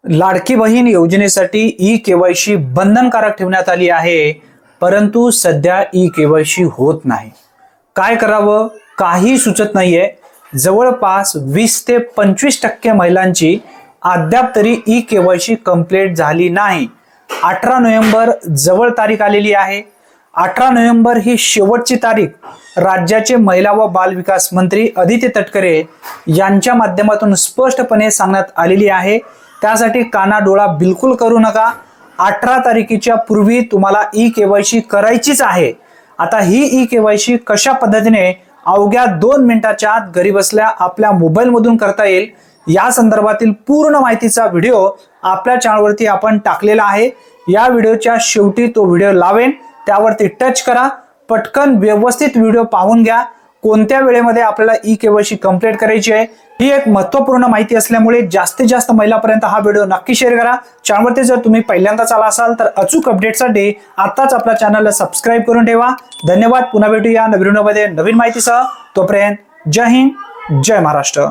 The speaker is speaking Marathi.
लाडकी बहीण योजनेसाठी ई-केवायसी बंधनकारक ठेवण्यात आली आहे, परंतु सध्या ई-केवायसी होत नाही. काय करावं काही सुचत नाहीये. जवळपास 20 ते 25% महिलांची अद्याप तरी ई-केवायसी कंप्लीट झाली नाही. 18 नोव्हेंबर जवळ तारीख आलेली आहे. 18 नोव्हेंबर ही शेवटची तारीख राज्याचे महिला व बाल विकास मंत्री अदिती तटकरे यांच्या माध्यमातून स्पष्टपणे सांगण्यात आलेली आहे. त्यासाठी कानाडोळा बिलकुल करू नका. 18 तारखेच्या पूर्वी तुम्हाला ई-केवायसी करायचीच आहे. आता ही ई-केवायसी कशा पद्धतीने अवघ्या 2 मिनिटाच्या आत घरी बसल्या आपल्या मोबाईल मधून करता येईल या संदर्भातील पूर्ण माहितीचा व्हिडिओ आपल्या चॅनलवरती आपण टाकलेला आहे. या व्हिडिओच्या शेवटी तो व्हिडिओ लावेन, त्यावरती टच करा. पटकन व्यवस्थित व्हिडिओ पाहून घ्या. कोणत्या वेळेमध्ये आपल्याला ई-केवायसी कंप्लीट करायची आहे ही एक महत्त्वपूर्ण माहिती असल्यामुळे जास्तीत जास्त महिलांपर्यंत हा व्हिडिओ नक्की शेअर करा. चॅनलवरती जर तुम्ही पहिल्यांदाच आला असाल तर अचूक अपडेटसाठी आताच आपल्या चॅनलला सबस्क्राइब करून ठेवा. धन्यवाद. पुन्हा भेटूया नवीन व्हिडिओमध्ये नवीन माहितीसह. तोपर्यंत जय हिंद, जय महाराष्ट्र.